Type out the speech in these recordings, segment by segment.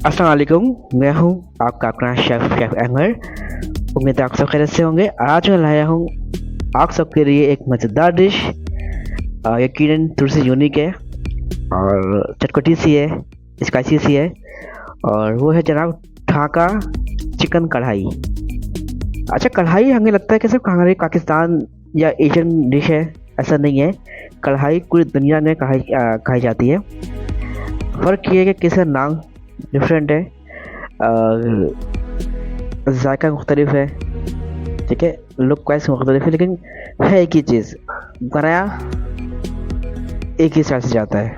अस्सलाम वालेकुम। मैं हूं आपका अपना शेफ अहमद। उम्मीद है आप सब खैरियत से होंगे। आज मैं लाया हूं आप सबके लिए एक मज़ेदार डिश। यकीनन थोड़ी सी यूनिक है और चटपटी सी है, स्पाइसी सी है, और वो है जनाब ढाका चिकन कढ़ाई। अच्छा, कढ़ाई हमें लगता है कि सिर्फ हमारे पाकिस्तान या एशियन डिश है, ऐसा नहीं है। कढ़ाई पूरी दुनिया में खाई जाती है। फ़र्क ये है कि किसका नाम डिफरेंट है, जायका मुख्तलिफ है, ठीक है, लुक वाइज मुख्तलिफ है, लेकिन है एक ही चीज़, बनाया एक ही साइड से जाता है।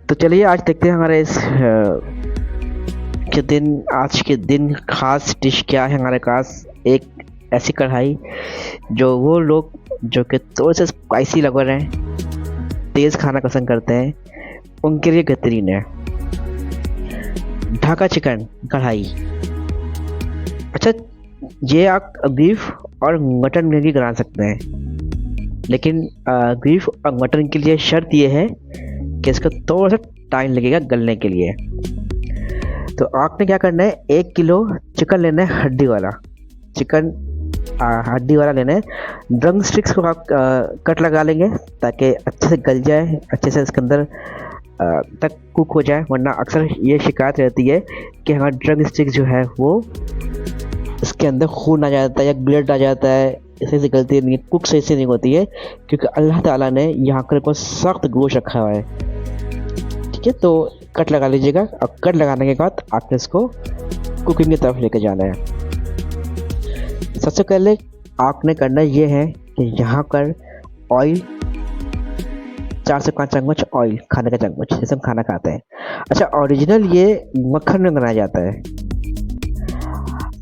तो चलिए आज देखते हैं हमारे आज के दिन खास डिश क्या है हमारे पास। एक ऐसी कढ़ाई जो वो लोग जो कि थोड़े से स्पाइसी लवर हैं, तेज़ खाना पसंद करते हैं, उनके लिए बेहतरीन है ढाका चिकन कढ़ाई। अच्छा, ये आप बीफ और मटन में भी बना सकते हैं, लेकिन बीफ और मटन के लिए शर्त ये है कि इसका थोड़ा सा टाइम लगेगा गलने के लिए। तो आपने क्या करना है, 1 किलो चिकन लेना है, हड्डी वाला चिकन, हड्डी वाला लेना है। ड्रम स्टिक्स को आप कट लगा लेंगे ताकि अच्छे से गल जाए, अच्छे से इसके अंदर तक कुक हो जाए। वरना अक्सर ये शिकायत रहती है कि हमारा ड्रम स्टिक जो है वो इसके अंदर खून आ जाता है या ब्लड आ जाता है, इसे से गलती नहीं, कुक सही से नहीं होती है, क्योंकि अल्लाह ताला ने यहाँ कर को सख्त गोश्त रखा हुआ है। ठीक है, तो कट लगा लीजिएगा। और कट लगाने के बाद आपने इसको कुकिंग की तरफ लेके जाना है। सबसे पहले आपने करना ये है कि यहाँ पर ऑयल 4 से 5 चम्मच ऑयल, खाने का चम्मच जैसे हम खाना खाते हैं। अच्छा, ओरिजिनल ये मक्खन में बनाया जाता है,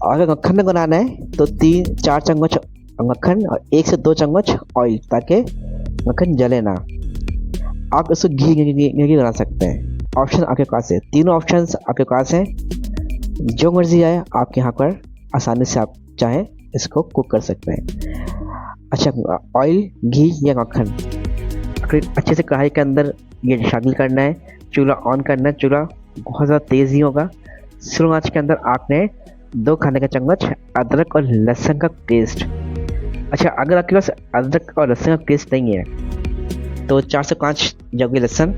और अगर मक्खन में बनाना है तो 3-4 चम्मच मक्खन और 1 से 2 चम्मच ऑयल, ताकि मक्खन जले ना। आप इसको घी बना सकते हैं, ऑप्शन आपके पास है, तीनों ऑप्शंस आपके पास हैं। जो मर्जी आए आप यहाँ पर आसानी से आप चाहें इसको कुक कर सकते हैं। अच्छा, ऑयल, घी या मक्खन अच्छे से कढ़ाई के अंदर ये शामिल करना है। चूल्हा ऑन करना है, चूल्हा बहुत ज़्यादा तेज़ ही होगा। स्लो आंच के अंदर आपने 2 खाने का चम्मच अदरक और लहसुन का पेस्ट। अच्छा, अगर आपके पास अदरक और लहसुन का पेस्ट नहीं है तो 4 से 5 जब लहसुन,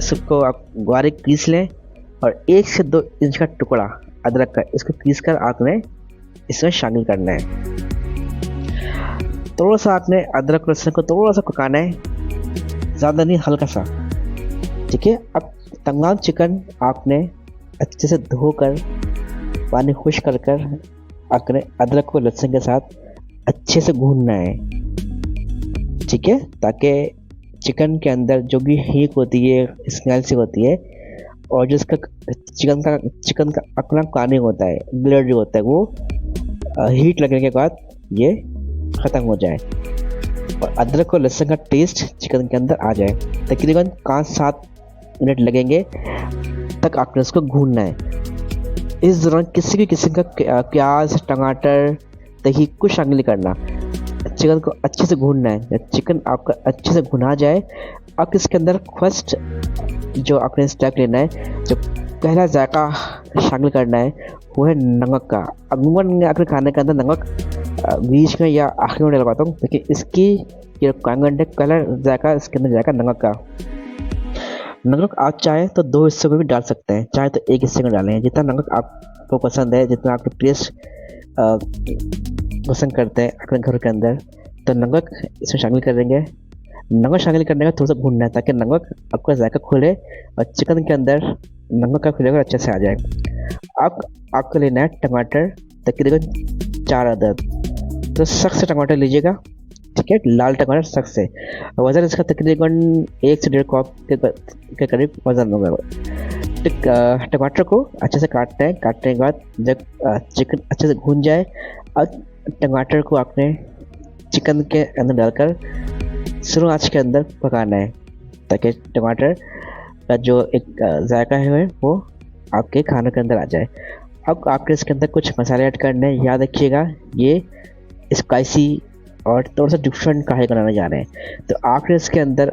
सबको आप बारीक पीस लें, और 1 से 2 इंच का टुकड़ा अदरक का, इसको पीस कर आपने इसमें शामिल करना है। थोड़ा सा आपने अदरक और लहसुन को थोड़ा सा पकाना है, ज़्यादा नहीं, हल्का सा। ठीक है, अब तमाम चिकन आपने अच्छे से धोकर पानी खुश कर कर आपने अदरक और लहसुन के साथ अच्छे से भूनना है। ठीक है, ताकि चिकन के अंदर जो भी हीट होती है, स्मेल से होती है, और जो इसका चिकन का अपना पानी होता है, ब्लड जो होता है, वो हीट लगने के बाद ये ख़त्म हो जाए और अदरक और लहसुन का टेस्ट चिकन के अंदर आ जाए। तकरीबन 5-7 मिनट लगेंगे तक आपने उसको भूनना है। इस दौरान किसी भी किस्म का प्याज, टमाटर, दही कुछ शामिल नहीं करना। चिकन को अच्छे से भूनना है। जब चिकन आपका अच्छे से भुना जाए, आप इसके अंदर फर्स्ट जो आपने स्टेप लेना है, जो पहला जायका शामिल करना है, वो है नमक का। अमूमन मैं अपने खाने के अंदर नमक बीच में या आखिर में लगाता हूँ, लेकिन इसकी ये रिक्वायरमेंट है, पहला जायका इसके अंदर जाएगा नमक का। नमक आप चाहे तो 2 हिस्सों में भी डाल सकते हैं, चाहे तो 1 हिस्से में डालें। जितना नमक आपको पसंद है, जितना आपको टेस्ट पसंद करते हैं अपने घर के अंदर, तो नमक इसमें शामिल कर देंगे। नमक शामिल करने का थोड़ा सा भूनना है ताकि नमक आपका जायका खुले और चिकन के अंदर नमक का फ्लेवर अच्छे से आ जाए। आपको लेना है टमाटर, तकरीबन 4 अदद, तो सख्त से टमाटर लीजिएगा। ठीक है, लाल टमाटर सख्त से। वज़न इसका तकरीबन 1 से 1.5 कप के करीब वज़न होगा। टमाटर को अच्छे से काटना है। काटने के बाद जब चिकन अच्छे से भून जाए, और टमाटर को आपने चिकन के अंदर डालकर स्लो आंच के अंदर पकाना है, ताकि टमाटर का जो एक जायका है वो आपके खाने के अंदर आ जाए। अब आपके इसके अंदर कुछ मसाले ऐड करने हैं। याद रखिएगा, ये स्पाइसी और थोड़ा सा डिफरेंट कढ़ाई बनाने जा रहे हैं। तो आपने इसके अंदर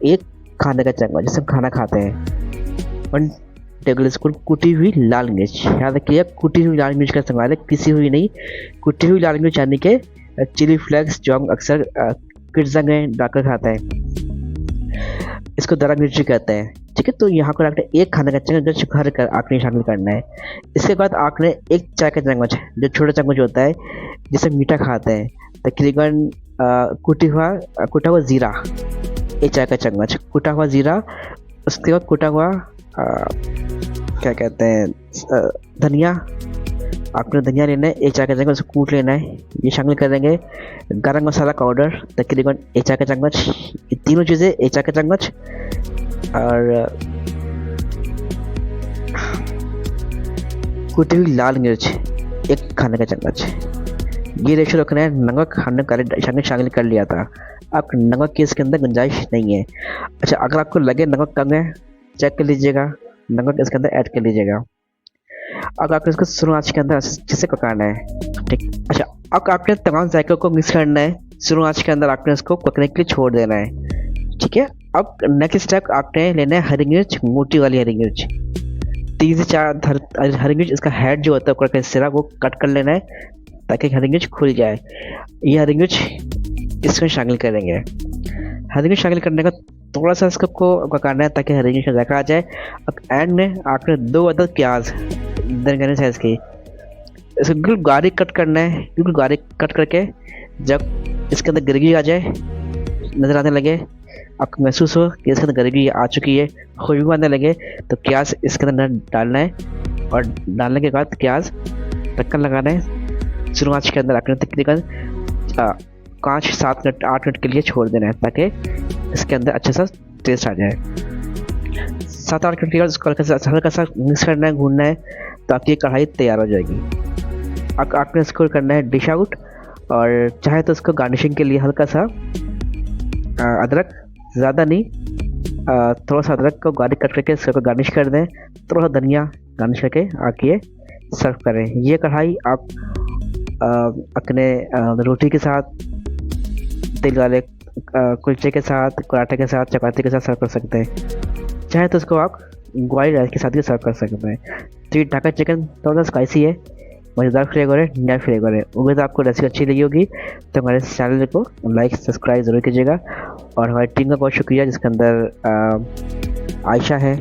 1 खाने का चम्मच, जिससे हम खाना खाते हैं, टेबल स्पून कुटी हुई लाल मिर्च, याद रखिए कुटी हुई लाल मिर्च का इस्तेमाल है, पिसी हुई नहीं। कुटी हुई लाल मिर्च यानी कि चिली फ्लेक्स जो हम अक्सर पिज्जा में डालकर खाते हैं, इसको दरा मिर्ची कहते हैं। ठीक है, तो यहाँ पर आपने एक खाने का चम्मच भर कर आपने शामिल करना है। इसके बाद आपने एक चाय का चम्मच, जो छोटा चम्मच होता है जिसे मीठा खाते हैं, तकरीबन कुटा हुआ ज़ीरा, एक चाय का चम्मच कुटा हुआ ज़ीरा। उसके बाद कुटा हुआ क्या कहते हैं धनिया, आपने धनिया लेना है, एक चाय का चम्मच उसको कूट लेना है, ये शामिल करेंगे। गरम मसाला पाउडर तकरीबन एक चाय का चम्मच, ये तीनों चीज़ें एक चाय का चम्मच। और कुटी हुई लाल मिर्च एक खाने का चम्मच। ये रेशो रखना है। नमक हमने शामिल कर लिया था, अब नमक की इसके अंदर गुंजाइश नहीं है। अच्छा, अगर आपको लगे नमक कम है चेक कर लीजिएगा, नमक इसके अंदर ऐड कर लीजिएगा। अब आपको इसको स्लो आंच के अंदर अच्छे से पकाना है। ठीक, अच्छा, अब आपने तमाम जायकों को मिक्स करना है। स्लो आंच के अंदर आपने इसको पकने के लिए छोड़ देना है। ठीक है, अब नेक्स्ट स्टेप आपने लेना है हरी मिर्च, मोटी वाली हरी मिर्च, 3 से 4 हरी मिर्च। इसका हेड जो होता है ऊपर का हिस्सा वो कट कर लेना है ताकि हरी मिर्च खुल जाए। ये हरी मिर्च इसमें शामिल करेंगे। हरी मिर्च शामिल करने का थोड़ा सा इसको पकाना है ताकि हरी मिर्च का जायका आ जाए। अब एंड में आपने 2 अदद प्याज दरमियाने साइज की, इसको बिल्कुल बारीक कट करना है। बिल्कुल बारीक कट करके जब इसके अंदर ग्रेवी आ जाए, नज़र आने लगे, आपको महसूस हो कि इसके अंदर ग्रेवी आ चुकी है, खुशबू आने लगे, तो प्याज इसके अंदर डालना है। और डालने के बाद प्याज ढक्कन लगाना है। स्लो आंच के अंदर आपने तकरीबन 5, 7 मिनट 8 मिनट के लिए छोड़ देना है ताकि इसके अंदर अच्छा सा टेस्ट आ जाए। 7-8 मिनट के बाद इसको हल्का सा मिक्स करना है, भूनना है, तो आपकी कढ़ाई तैयार हो जाएगी। अब आपने इसको करना है डिश आउट, और चाहे तो इसको गार्निशिंग के लिए हल्का सा अदरक, ज़्यादा नहीं, थोड़ा सा अदरक को बारीक कट करके इसको गार्निश कर दें, थोड़ा सा धनिया गार्निश करके आप ये सर्व करें। ये कढ़ाई आप अपने रोटी के साथ, तेल वाले कुलचे के साथ, पराठे के साथ, चपाती के साथ सर्व कर सकते हैं। चाहे तो इसको आप बॉइल्ड राइस के साथ भी सर्व कर सकते हैं। तो ये ढाका चिकन थोड़ा सा स्पाइसी है, मज़ेदार फ्लेवर है, नया फ्लेवर है। उम्मीद आपको रेसिपी अच्छी लगी होगी, तो हमारे चैनल को लाइक सब्सक्राइब ज़रूर कीजिएगा। और हमारी टीम का बहुत शुक्रिया, जिसके अंदर आयशा है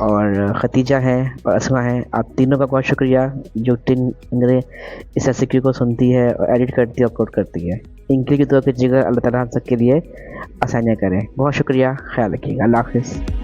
और खतीजा है और असमा है। आप तीनों का बहुत शुक्रिया जो टीम मेरे इस रेसिपी को सुनती है और एडिट करती है, अपलोड करती है। इनके लिए दुआ कीजिएगा, अल्लाह ताला हम सबके लिए आसानियाँ करें। बहुत शुक्रिया, ख्याल रखिएगा, अल्लाह हाफ़िज़।